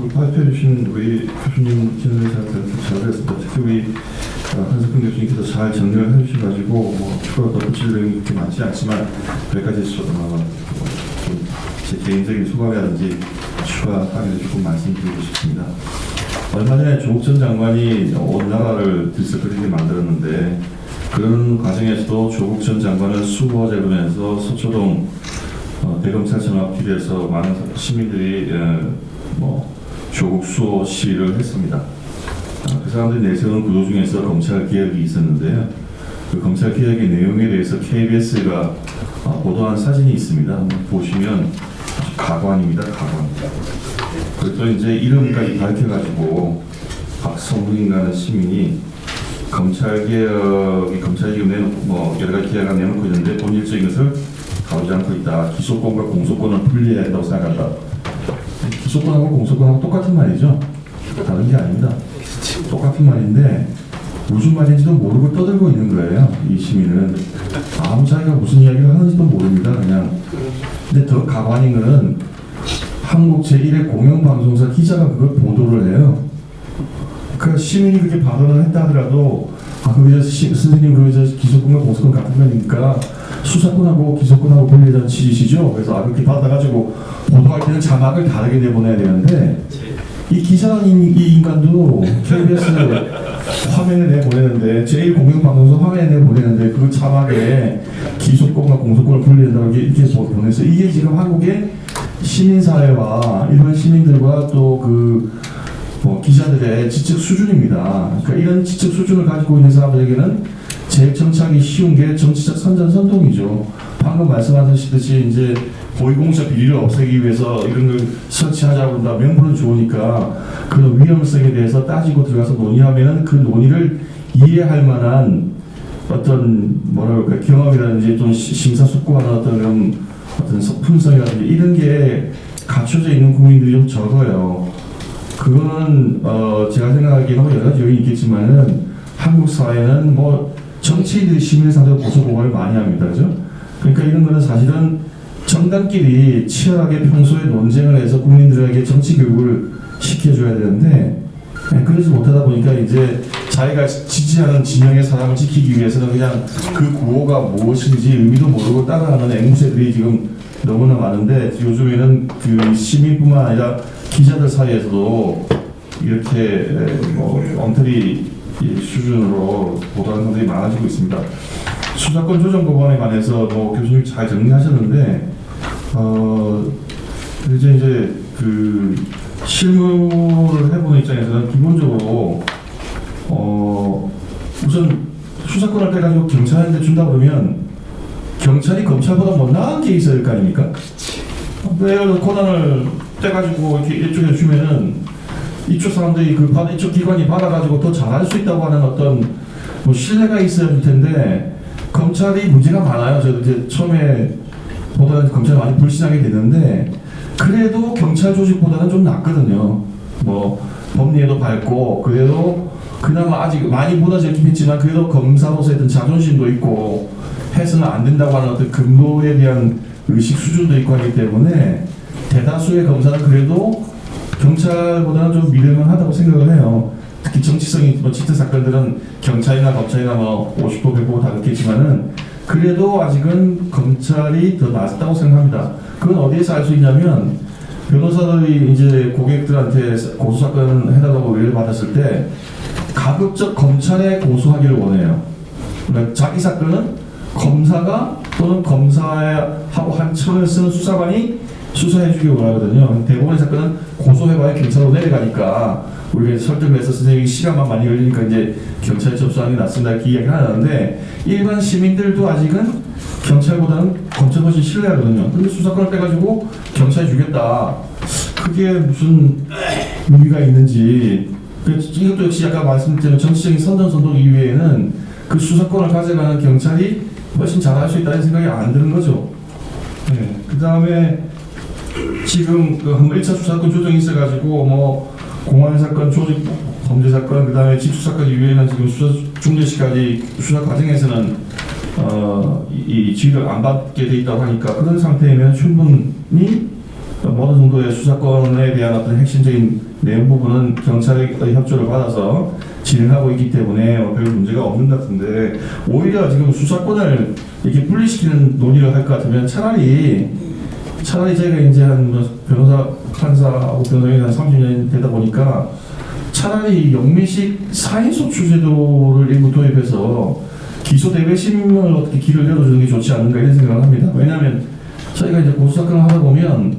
발표해 주신 우리 교수님 진행을 잘 들었습니다. 특히 우리 한석근 교수님께서 잘 정리를 해주셔가지고 뭐 추가 덧붙일 내용이 그렇게 많지 않지만 몇 가지 제 개인적인 소감이라든지 추가 사항을 조금 말씀드리고 싶습니다. 얼마 전에 조국 전 장관이 온 나라를 들썩거리게 만들었는데 그런 과정에서도 조국 전 장관을 수호하자 그러면서 서초동 대검찰청 앞길에서 많은 시민들이 조국 수호 시위를 했습니다. 그 사람들이 내세운 구도 중에서 검찰 개혁이 있었는데요. 그 검찰 개혁의 내용에 대해서 KBS가 보도한 사진이 있습니다. 보시면 아주 가관입니다. 가관. 그리고 이제 이름까지 밝혀가지고 박성훈이라는 시민이 검찰 지금 내놓고 여러 가지 계약을 내놓고 있는데 본질적인 것을 다루지 않고 있다. 기소권과 공소권을 분리해야 한다고 생각한다. 기소권하고 공소권하고 똑같은 말이죠. 다른 게 아닙니다. 똑같은 말인데 무슨 말인지도 모르고 떠들고 있는 거예요. 이 시민은 아무 자기가 무슨 이야기를 하는지도 모릅니다. 그냥. 근데 더 가관인 거는 한국 제1의 공영방송사 기자가 그걸 보도를 해요. 그 시민이 그렇게 발언을 했다 하더라도 선생님 그저 기소권과 공소권 같은 거니까 수사권하고 기소권하고 분리하자는 취지시죠. 그래서 그렇게 받아가지고 보도할 때는 자막을 다르게 내보내야 되는데 이 기자인 이 인간도 KBS 화면에 내보내는데 제1공영방송사 화면에 내보내는데 그 자막에 기소권과 공소권을 분리한다고 이렇게 보냈어요. 이게 지금 한국의 시민사회와 일반 시민들과 또 기자들의 지적 수준입니다. 그러니까 이런 지적 수준을 가지고 있는 사람들에게는 제일 정착이 쉬운 게 정치적 선전선동이죠. 방금 말씀하셨듯이 이제 고위공직자 비리를 없애기 위해서 이런 걸 설치하자고 한다. 명분은 좋으니까 그 위험성에 대해서 따지고 들어가서 논의하면은 그 논의를 이해할 만한 어떤 경험이라든지 좀 심사숙고하는 어떤 품성이라든지 이런 게 갖춰져 있는 국민들이 좀 적어요. 그거는 제가 생각하기에는 여러 가지 요인이 있겠지만은 한국 사회는 정치인들이 시민을 상대로 고소고발을 많이 합니다. 그죠? 그러니까 이런 거는 사실은 정당끼리 치열하게 평소에 논쟁을 해서 국민들에게 정치 교육을 시켜줘야 되는데 그러지 못하다 보니까 이제 자기가 지지하는 진영의 사람을 지키기 위해서는 그냥 그 구호가 무엇인지 의미도 모르고 따라하는 앵무새들이 지금 너무나 많은데 요즘에는 그 시민뿐만 아니라 기자들 사이에서도 이렇게 엉터리 수준으로 보도하는 사람들이 많아지고 있습니다. 수사권 조정 법안에 관해서 교수님 잘 정리하셨는데 이제 그 실무를 해보는 입장에서는 기본적으로 우선 수사권을 떼가지고 경찰한테 준다 그러면 경찰이 검찰보다 못나은 게 있어야 될 거 아닙니까? 왜 권한을 떼가지고 이렇게 이쪽에 주면은 이쪽 사람들이 이쪽 기관이 받아가지고 더 잘할 수 있다고 하는 어떤 신뢰가 있어야 할 텐데 검찰이 문제가 많아요. 저도 이제 처음에 보다는 검찰이 많이 불신하게 되는데 그래도 경찰 조직보다는 좀 낫거든요. 법리에도 밝고 그래도 그나마 아직 많이 무너지긴 했지만 그래도 검사로서의 어떤 자존심도 있고 해서는 안 된다고 하는 어떤 근로에 대한 의식 수준도 있고 하기 때문에 대다수의 검사는 그래도 경찰보다는 좀 믿을만하다고 생각을 해요. 특히 정치성이 짙은 사건들은 경찰이나 검찰이나 50% 100% 다르겠지만은 그래도 아직은 검찰이 더 낫다고 생각합니다. 그건 어디에서 알 수 있냐면 변호사들이 이제 고객들한테 고소사건 해달라고 의뢰를 받았을 때 가급적 검찰에 고소하기를 원해요. 그러니까 자기 사건은 검사가 또는 검사하고 한 척을 쓰는 수사관이 수사해주기 원하거든요. 대부분의 사건은 고소해봐야 경찰로 내려가니까 우리가 설득을 해서 선생님이 시간만 많이 걸리니까 이제 경찰에 접수하는 게 낫습니다 이렇게 이야기를 하는데 일반 시민들도 아직은 경찰보다는 검찰 훨씬 신뢰하거든요. 근데 수사권을 떼가지고 경찰에 주겠다. 그게 무슨 의미가 있는지. 이것도 역시 아까 말씀드린 정치적인 선전선동 이외에는 그 수사권을 가져가는 경찰이 훨씬 잘할 수 있다는 생각이 안 드는 거죠. 네. 그 다음에 지금 그 1차 수사권 조정이 있어가지고 공안사건, 조직 범죄사건, 그 다음에 직수사건 이외에는 지금 중대시까지 수사 과정에서는 이 지위를 안 받게 돼 있다고 하니까 그런 상태이면 충분히 어느 정도의 수사권에 대한 어떤 핵심적인 내용 부분은 경찰의 협조를 받아서 진행하고 있기 때문에 별 문제가 없는 것 같은데, 오히려 지금 수사권을 이렇게 분리시키는 논의를 할 것 같으면 차라리 저희가 이제 한 변호사, 판사하고 변호인이 한 30년 되다 보니까 차라리 영미식 사인소추 제도를 일부 도입해서 기소 대배심을 어떻게 길을 열어주는 게 좋지 않은가 이런 생각을 합니다. 왜냐하면 저희가 이제 고소사건을 하다 보면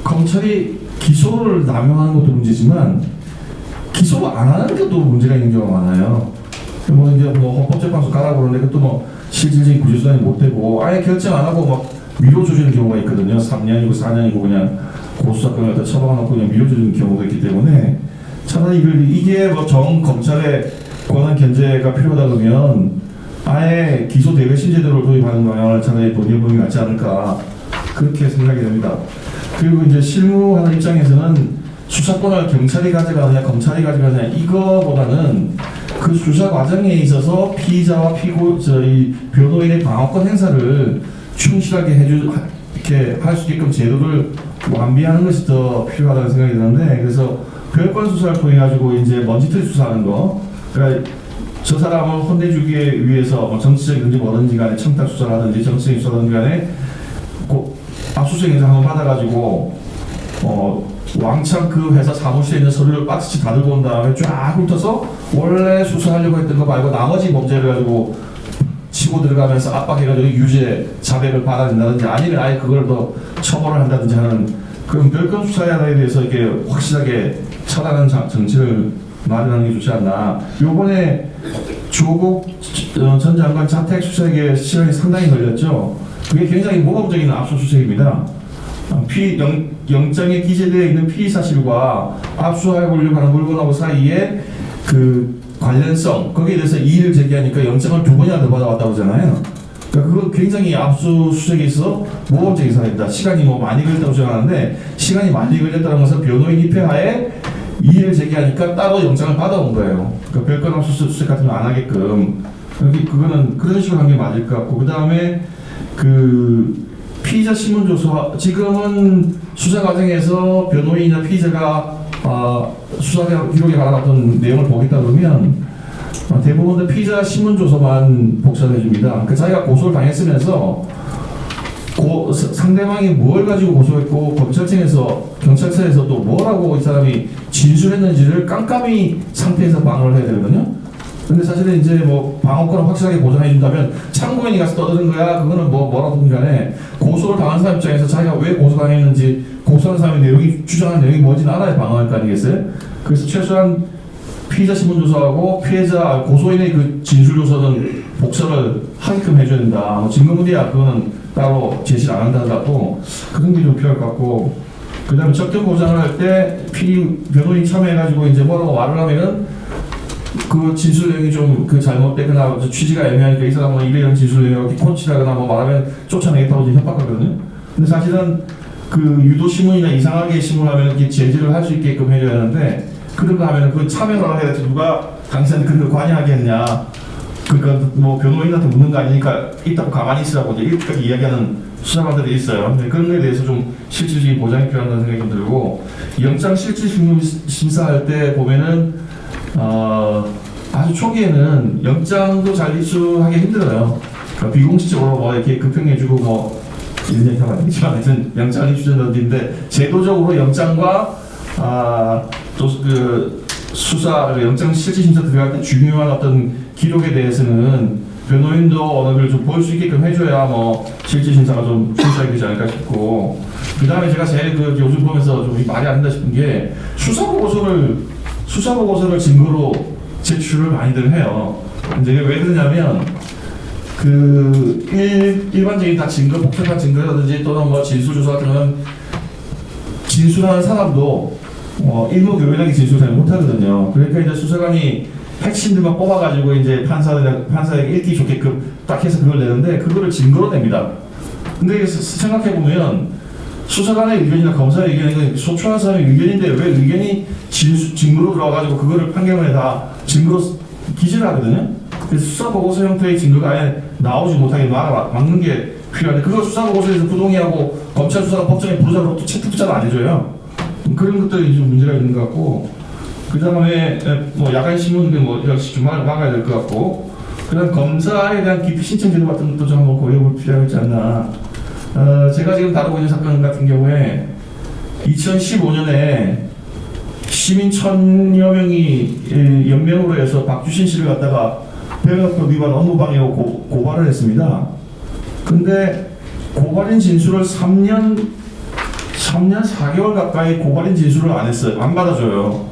검찰이 기소를 남용하는 것도 문제지만 기소를 안 하는 것도 문제가 있는 경우가 많아요. 뭐 이제 뭐 헌법재판소 가라고 그러는데 그것도 뭐 실질적인 구제수단이 못 되고 아예 결정 안 하고 막 미뤄주는 경우가 있거든요. 3년이고 4년이고 그냥 고소사건을 갖다 처방하고 그냥 미뤄주는 경우가 있기 때문에 차라리 이게 뭐 정 검찰의 권한 견제가 필요하다 그러면 아예 기소 대배심 제도를 도입하는 방향을 차라리 논의해보는 게 낫지 않을까 그렇게 생각이 됩니다. 그리고 이제 실무하는 입장에서는 수사권을 경찰이 가져가느냐 검찰이 가져가느냐 이거보다는 그 수사 과정에 있어서 피의자와 저희 변호인의 방어권 행사를 충실하게 이렇게 할 수 있게끔 제도를 완비하는 것이 더 필요하다는 생각이 드는데, 그래서 별건 수사를 통해 가지고 이제 먼지털이 수사하는 거, 그러니까 저 사람을 혼내주기 위해서 뭐 정치적이든지 뭐든지 간에 청탁 수사라든지 정치적인 수사라든지 간에 압수수색 영장 한번 받아가지고 왕창 그 회사 사무실에 있는 서류를 박스치 다 들고 온 다음에 쫙 훑어서 원래 수사하려고 했던 거 말고 나머지 범죄를 가지고 치고 들어가면서 압박해가지고 유죄 자백을 받아낸다든지 아니면 아예 그걸 더 처벌을 한다든지 하는 그런 별건 수사에 대해서 이렇게 확실하게 처단하는 정치를 마련하는 게 좋지 않나. 요번에 조국 전 장관 자택 수색에 시간이 상당히 걸렸죠. 그게 굉장히 모범적인 압수수색입니다. 영장에 기재되어 있는 피의 사실과 압수하려고 하는 물건하고 사이에 그 관련성, 거기에 대해서 이의를 제기하니까 영장을 2번이나 더 받아왔다고 하잖아요. 그러니까 그건 굉장히 압수수색에 있어서 모범적인 사례입니다. 시간이 뭐 많이 걸렸다고 생각하는데 시간이 많이 걸렸다는 것은 변호인 입회하에 이의를 제기하니까 따로 영장을 받아온 거예요. 그러니까 별건 압수수색 같은 거 안 하게끔. 그거는 그런 식으로 한 게 맞을 것 같고, 그 다음에 그 피의자 신문조서, 지금은 수사 과정에서 변호인이나 피의자가 수사 기록에 관한 어떤 내용을 보겠다 그러면 대부분 다 피의자 신문조서만 복사해 줍니다. 그러니까 자기가 고소를 당했으면서 상대방이 뭘 가지고 고소했고 검찰청에서 경찰서에서 또 뭐라고 이 사람이 진술했는지를 깜깜이 상태에서 방어를 해야 되거든요. 근데 사실은 이제 뭐 방어권을 확실하게 보장해 준다면 참고인이 가서 떠드는 거야. 그거는 뭐라든 간에 고소를 당한 사람 입장에서 자기가 왜 고소당했는지 고소한 사람의 내용이 주장한 내용이 뭔지는 알아야 방어할 거 아니겠어요? 그래서 최소한 피의자 신문조서하고 피해자 고소인의 그 진술조서는 복사를 하게끔 해줘야 된다. 뭐 증거문제야 그거는 따로 제시를 안 한다 하더라도 그런 게 좀 필요할 것 같고, 그 다음에 적정 보장을 할 때 변호인 참여해가지고 이제 뭐라고 말을 하면은 그 진술 내용이 좀 그 잘못되거나 취지가 애매하니까 이 사람은 이런 진술 내용을 콘치하거나 뭐 말하면 쫓아내겠다고 협박하거든요. 근데 사실은 그 유도 신문이나 이상하게 신문하면 이렇게 제지를 할 수 있게끔 해줘야 하는데, 그런 거 하면 그 참여를 해야 돼. 누가 당신한테 그런 걸 관여하겠냐. 그러니까 뭐 변호인한테 묻는 거 아니니까 있다고 가만히 있으라고 이렇게 이야기하는 수사관들이 있어요. 그런 거에 대해서 좀 실질적인 보장이 필요하다는 생각이 좀 들고, 영장 실질 심사할 때 보면은 아주 초기에는 영장도 잘 입수하기 힘들어요. 그러니까 비공식적으로 뭐 이렇게 급행해주고 뭐 이런 얘기 하면 안 되지만 하여튼 영장 입수전인데, 제도적으로 영장과 또 그 수사, 영장 실질 심사 들어갈 때 중요한 어떤 기록에 대해서는 변호인도 언어를 좀 보일 수 있게끔 해줘야 뭐 실질 심사가 좀 순수하게 되지 않을까 싶고, 그 다음에 제가 제일 그 요즘 보면서 좀 말이 안 된다 싶은 게 수사 보고서를 증거로 제출을 많이들 해요. 이제 왜 그러냐면 그 일반적인 다 증거, 복잡한 증거라든지 또는 뭐 진술조사 같은 거는 진술하는 사람도 일목요연하게 진술을 잘 못하거든요. 그러니까 이제 수사관이 핵심들만 뽑아가지고 이제 판사에게 읽기 좋게끔 딱 해서 그걸 내는데 그거를 증거로 냅니다. 근데 생각해보면 수사관의 의견이나 검사의 의견이 소추한 사람의 의견인데 왜 의견이 증거로 들어와가지고 그거를 판결문에 다 증거로 기재를 하거든요. 그래서 수사 보고서 형태의 증거가 아예 나오지 못하게 막는 게 필요한데 그거 수사보고서에서 부동의하고 검찰 수사가 법정에 부르자고 또 채택부자도 안 해줘요. 그런 것들이 좀 문제가 있는 것 같고, 그 다음에 뭐 야간 신문도 뭐 역시 좀 막아야 될 것 같고, 그다음 검사에 대한 기피 신청 제도 같은 것도 좀 한번 고려해볼 필요가 있지 않나. 제가 지금 다루고 있는 사건 같은 경우에 2015년에 시민 1000여 명이 연명으로 해서 박주신 씨를 갖다가 배우법 위반 업무방해로 고발을 했습니다. 근데 고발인 진술을 3년 4개월 가까이 고발인 진술을 안 했어요. 안 받아줘요.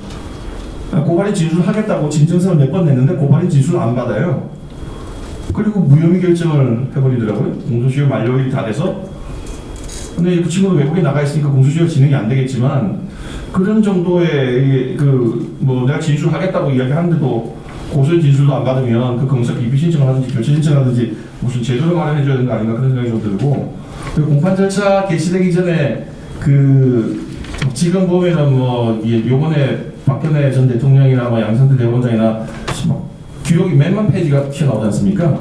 고발인 진술을 하겠다고 진정서를 몇 번 냈는데 고발인 진술을 안 받아요. 그리고 무혐의 결정을 해버리더라고요. 공소시효 만료일이 다 돼서. 근데 그 친구도 외국에 나가 있으니까 공소시효 진행이 안 되겠지만, 그런 정도의 뭐 내가 진술하겠다고 이야기하는데도 고소인 진술도 안 받으면 그 검사 기피 신청을 하든지 교체 신청을 하든지 무슨 제도를 마련해줘야 되는 거 아닌가 그런 생각이 좀 들고, 그리고 공판 절차 개시되기 전에 지금 보면은 뭐 요번에 박근혜 전 대통령이나 뭐 양승태 대법원장이나 기록이 몇만 페이지가 튀어나오지 않습니까?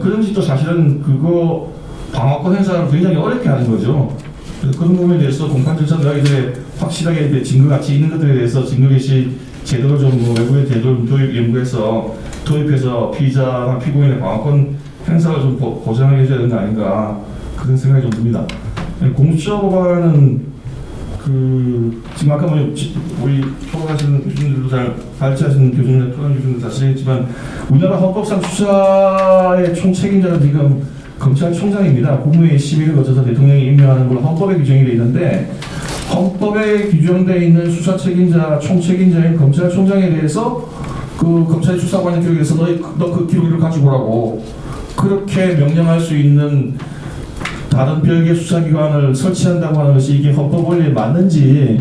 그런 짓도 사실은 그거 방어권 행사를 굉장히 어렵게 하는 거죠. 그래서 그런 부분에 대해서 공판 절차가 이제 확실하게 이제 증거 가치 있는 것들에 대해서 증거 개시 제도를 좀 외부의 제도를 연구해서 도입해서 피의자나 피고인의 방어권 행사를 좀 보장해 줘야 되는 거 아닌가 그런 생각이 좀 듭니다. 공수처 법안은 지금 아까 우리 토론하시는 교수님들도 잘 발제하시는 교수님들, 토론 교수님들 아시겠지만 우리나라 헌법상 수사의 총책임자는 지금 검찰총장입니다. 국무회의 심의를 거쳐서 대통령이 임명하는 걸로 헌법에 규정이 되어 있는데, 헌법에 규정되어 있는 수사 책임자, 총책임자인 검찰총장에 대해서 그 검찰 수사관의 기록에서 너 그 기록을 가지고 오라고 그렇게 명령할 수 있는 다른 별개의 수사기관을 설치한다고 하는 것이 이게 헌법 원리에 맞는지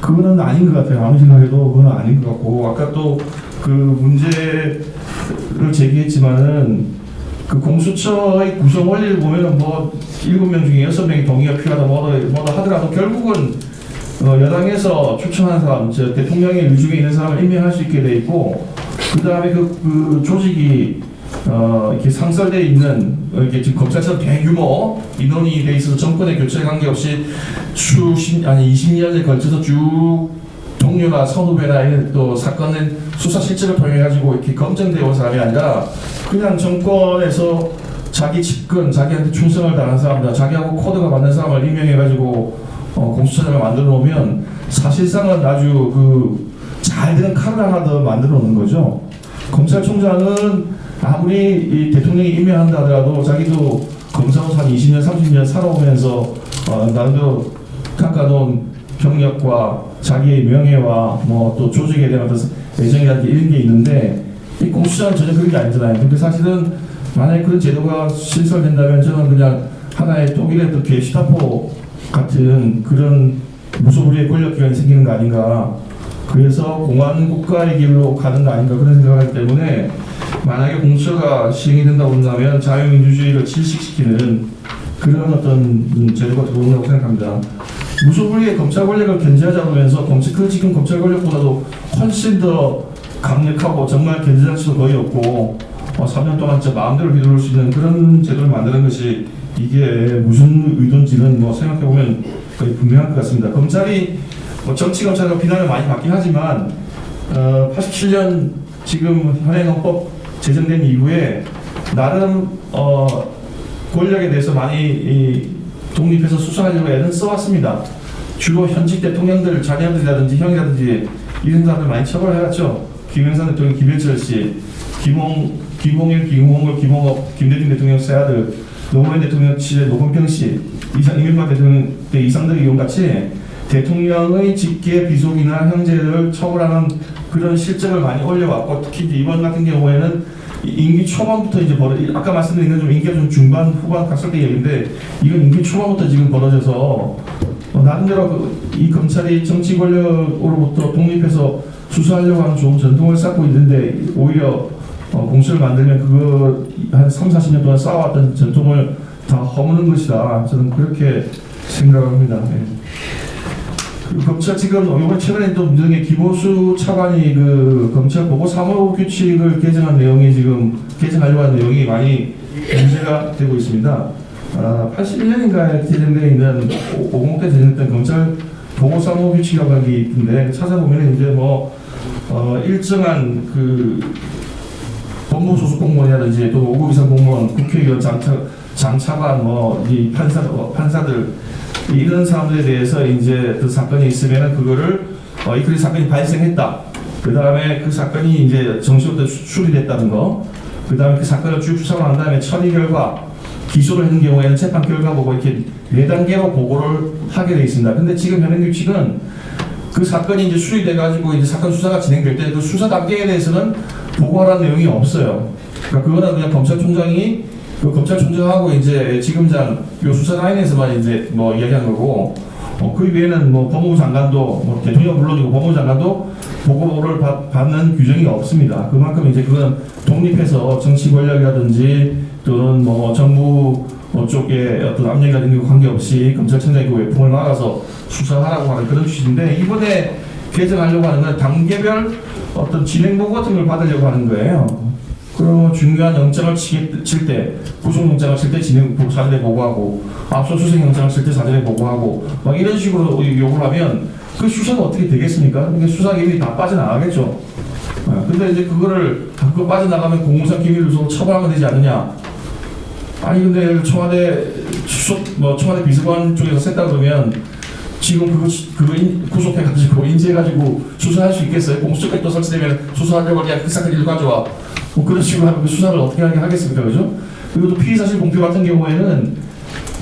그거는 아닌 것 같아요. 아무리 생각해도 그건 아닌 것 같고, 아까 또 그 문제를 제기했지만은 그 공수처의 구성 원리를 보면은 뭐 7명 중에 6명이 동의가 필요하다 뭐다 하더라도 결국은 여당에서 추천한 사람, 즉 대통령의 의중에 있는 사람을 임명할 수 있게 돼 있고, 그 다음에 그 조직이 이렇게 상설되어 있는 이게 지금 검찰처럼 대규모 인원이 돼 있어서 정권의 교체에 관계없이 20년에 걸쳐서 쭉 동료나 선후배나 또 사건의 수사 실체를 통해 가지고 이렇게 검증되어 온 사람이 아니라 그냥 정권에서 자기 측근, 자기한테 충성을 다하는 사람들, 자기하고 코드가 맞는 사람을 임명해 가지고 공수처장을 만들어 놓으면 사실상은 아주 잘 되는 칼을 하나 더 만들어 놓는 거죠. 검찰총장은 아무리 이 대통령이 임명한다 하더라도 자기도 검사로서 한 20년, 30년 살아오면서 나름대로 깎아놓은 경력과 자기의 명예와 뭐 또 조직에 대한 어떤 애정이라든지 이런 게 있는데, 이 공수처는 전혀 그런 게 아니잖아요. 근데 사실은 만약에 그런 제도가 신설된다면 저는 그냥 하나의 독일의 또 게슈타포 같은 그런 무소불위의 권력기관이 생기는 거 아닌가. 그래서 공안 국가의 길로 가는 거 아닌가 그런 생각을 하기 때문에, 만약에 공수처가 시행이 된다고 한다면 자유민주주의를 질식시키는 그런 어떤 제도가 들어온다고 생각합니다. 무소불위의 검찰 권력을 견제하자 보면서 지금 검찰 권력보다도 훨씬 더 강력하고 정말 견제 장치도 거의 없고 3년 동안 진짜 마음대로 휘두를 수 있는 그런 제도를 만드는 것이 이게 무슨 의도인지는 뭐 생각해보면 거의 분명할 것 같습니다. 검찰이 정치검찰과 비난을 많이 받긴 하지만 87년 지금 현행 헌법 제정된 이후에 나름 권력에 대해서 많이 독립해서 수사하려고 애는 써왔습니다. 주로 현직 대통령들, 자녀들이라든지 형이라든지 이런 사람들 많이 처벌해왔죠. 김영삼 대통령, 김일철 씨, 김홍일, 김홍업, 김대중 대통령 세 아들, 노무현 대통령 시절 노건평 씨, 이명박 대통령 때 이상덕 의원 같이 대통령의 직계 비속이나 형제를 처벌하는 그런 실적을 많이 올려왔고, 특히 이번 같은 경우에는 임기 초반부터 이제 아까 말씀드린 좀 임기가 좀 중반 후반 갔을 때 얘기인데, 이건 임기 초반부터 지금 벌어져서 나름대로 이 검찰이 정치 권력으로부터 독립해서 수사하려고 하는 좋은 전통을 쌓고 있는데, 오히려 공수를 만들면 그거 한 30-40년 동안 쌓아왔던 전통을 다 허무는 것이다. 저는 그렇게 생각을 합니다. 네. 검찰 지금 이번 최근에 또 문제된 게 김호수 차관이 검찰 보고 사무 규칙을 개정한 내용이 지금 개정하려고 하는 내용이 많이 문제가 되고 있습니다. 81년인가에 제정되어 있는 50대 제정됐던 검찰 보고사무 규칙이라고 하는 게 있는데 찾아보면 이제 뭐 일정한 그 법무 소속 공무원이라든지 또 5급 이상 공무원, 국회의원, 장차관, 뭐 이 판사들 이런 사람들에 대해서 이제 그 사건이 있으면은 그거를 이 사건이 발생했다. 그 다음에 그 사건이 이제 정식으로 수리됐다는 거. 그 다음에 그 사건을 쭉 수사를 한 다음에 처리 결과 기소를 했는 경우에는 재판 결과 보고 이렇게 4단계로 보고를 하게 되어 있습니다. 근데 지금 현행 규칙은 그 사건이 이제 수리돼가지고 이제 사건 수사가 진행될 때 그 수사 단계에 대해서는 보고하라는 내용이 없어요. 그러니까 그거는 그냥 검찰총장이 그 검찰총장하고 이제 지검장 요 수사 라인에서만 이제 뭐 이야기한 거고, 그 외에는 뭐 법무부 장관도 뭐 대통령 물론이고 법무부 장관도 보고를 받는 규정이 없습니다. 그만큼 이제 그건 독립해서 정치 권력이라든지 또는 뭐 정부 쪽에 어떤 압력이라든지 관계없이 검찰청장이 그 외풍을 막아서 수사하라고 하는 그런 취지인데, 이번에 개정하려고 하는 건 단계별 어떤 진행 보고 같은 걸 받으려고 하는 거예요. 그러면 중요한 영장을 칠 때, 구속영장을 칠 때 진행 사전에 보고하고, 압수수색 영장을 칠 때 사전에 보고하고, 막 이런 식으로 요구를 하면 그 수사가 어떻게 되겠습니까? 그러니까 수사 기밀이 다 빠져나가겠죠. 근데 이제 그거 빠져나가면 공무상 기밀을 서로 처벌하면 되지 않느냐? 아니 근데 청와대 비서관 쪽에서 셌다 그러면 지금 그거 구속해가지고 인지해가지고 수사할 수 있겠어요? 공수처까지 또 설치되면 수사하려고 그냥 그 사건 일로 가져와. 뭐 그런 식으로 하면 그 수사를 어떻게 하겠습니까? 그죠? 그리고 또 피의사실 공표 같은 경우에는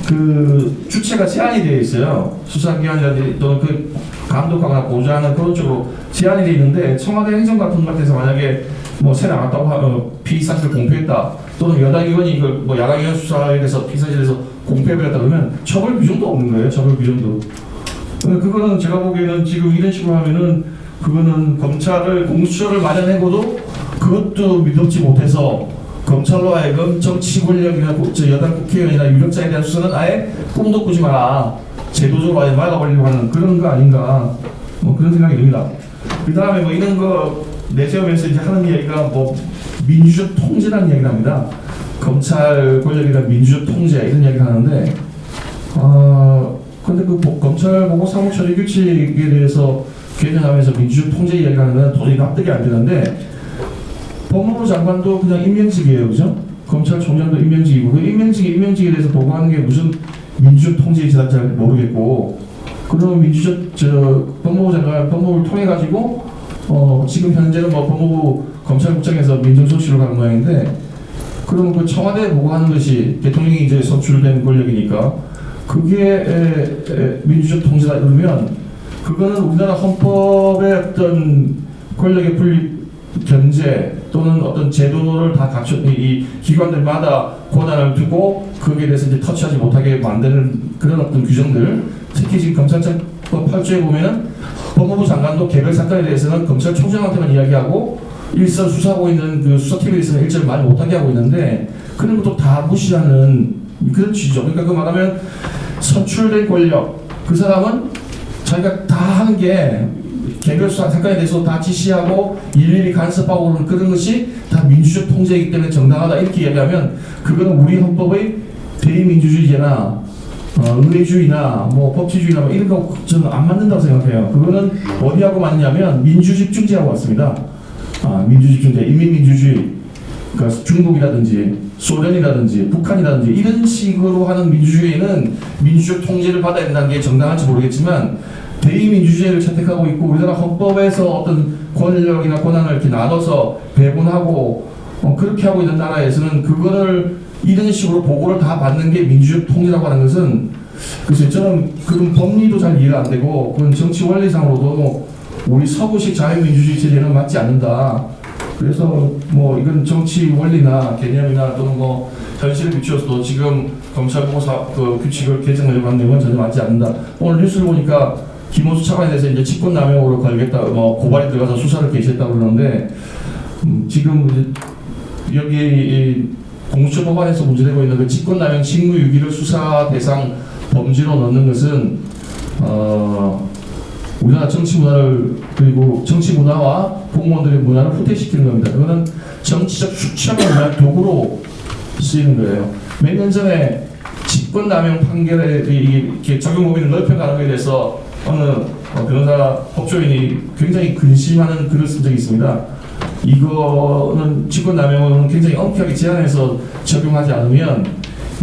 그 주체가 제한이 되어 있어요. 수사기관이라든지 또는 그 감독하거나 보좌하는 그런 쪽으로 제한이 되어 있는데, 청와대 행정관품 같아서 만약에 뭐 새 나갔다고 하면 피의사실 공표했다, 또는 여당 의원이 이걸 뭐 야당 의원 수사에 대해서 피의사실에서 공표해버렸다 그러면 처벌 규정도 없는 거예요. 처벌 규정도. 그거는 제가 보기에는 지금 이런 식으로 하면은 그거는 검찰을 공수처를 마련해고도 그것도 믿지 못해서 검찰로 하여금 정치 권력이나 여당 국회의원이나 유력자에 대한 수사는 아예 꿈도 꾸지 마라, 제도적으로 아예 막아버리려고 하는 그런 거 아닌가, 뭐 그런 생각이 듭니다. 그 다음에 뭐 이런 거 내세우면서 이제 하는 이야기가 뭐 민주적 통제라는 이야기를 합니다. 검찰 권력이나 민주적 통제 이런 이야기를 하는데, 근데 그 검찰 보고 사무 처리 규칙에 대해서 개정하면서 민주적 통제 이야기를 하는 건 도저히 납득이 안 되는데, 법무부 장관도 그냥 임명직이에요, 그죠? 검찰총장도 임명직이고, 그 임명직에 대해서 보고하는 게 무슨 민주적 통제인지 잘 모르겠고, 그러면 법무부 장관 법무부를 통해 가지고 지금 현재는 뭐 법무부 검찰국장에서 민정수석실로 가는 모양인데, 그러면 그 청와대에 보고하는 것이 대통령이 이제 선출된 권력이니까 그게 민주적 통제다 그러면, 그거는 우리나라 헌법의 어떤 권력의 분립 견제 또는 어떤 제도를 다 갖춘 이 기관들마다 권한을 두고 거기에 대해서 이제 터치하지 못하게 만드는 그런 어떤 규정들, 특히 지금 검찰청법 8조에 보면은 법무부 장관도 개별 사건에 대해서는 검찰총장한테만 이야기하고 일선 수사하고 있는 그 수사팀에 대해서는 일절 말 못하게 하고 있는데, 그런 것도 다 무시하는 그런 취지죠. 그러니까 그 말하면 선출된 권력, 그 사람은 자기가 다 하는 게 개별 수사 사건에 대해서 다 지시하고 일일이 간섭하고 그런 것이 다 민주적 통제이기 때문에 정당하다, 이렇게 이야기하면 그거는 우리 헌법의 대의민주주의나 의회주의나 뭐 법치주의나 뭐 이런 거 저는 안 맞는다고 생각해요. 그거는 어디하고 맞냐면 민주집중제하고 맞습니다. 민주집중제, 인민민주주의, 그러니까 중국이라든지 소련이라든지 북한이라든지 이런 식으로 하는 민주주의는 민주적 통제를 받아야 된다는 게 정당한지 모르겠지만, 대의민주주의를 채택하고 있고 우리나라 헌법에서 어떤 권력이나 권한을 이렇게 나눠서 배분하고 그렇게 하고 있는 나라에서는 그거를 이런 식으로 보고를 다 받는 게 민주적 통제라고 하는 것은, 글쎄요, 저는 그런 법리도 잘 이해가 안 되고, 그건 정치 원리상으로도 우리 서구식 자유민주주의 체제는 맞지 않는다. 그래서 뭐 이건 정치 원리나 개념이나 또는 뭐 현실에 비추어서도 지금 검찰보고사 그 규칙을 개정하려고 하는 내용은 전혀 맞지 않는다. 오늘 뉴스를 보니까 김호수 차관에 대해서 이제 직권남용으로 걸겠다, 뭐 고발이 들어가서 수사를 개시했다고 그러는데, 지금 여기 이 공수처 법안에서 문제되고 있는 그 직권남용 직무유기를 수사 대상 범죄로 넣는 것은 우리나라 정치 문화를, 그리고 정치 문화와 공무원들의 문화를 후퇴시키는 겁니다. 그거는 정치적 수첩을 위한 도구로 쓰이는 거예요. 몇 년 전에 직권남용 판결에 이렇게 적용 범위를 넓혀가는 것에 대해서 어느 변호사 법조인이 굉장히 근심하는 글을 쓴 적이 있습니다. 이거는 직권남용은 굉장히 엄격하게 제한해서 적용하지 않으면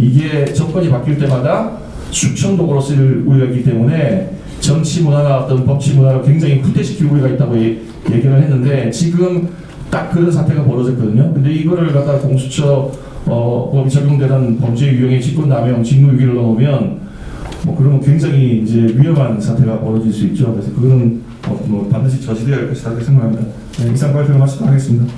이게 정권이 바뀔 때마다 수천 도구로 쓸 우려가 있기 때문에 정치 문화나 어떤 법치 문화를 굉장히 후퇴시킬 우려가 있다고 얘기를 했는데 지금 딱 그런 사태가 벌어졌거든요. 근데 이거를 갖다가 공수처 법이 적용되는 범죄 유형의 직권남용, 직무유기를 넣으면 뭐 그러면 굉장히 이제 위험한 사태가 벌어질 수 있죠. 그래서 그거는 뭐 반드시 저지돼야 할 것이다 그렇게 생각합니다. 네, 이상 발표를 마치도록 하겠습니다.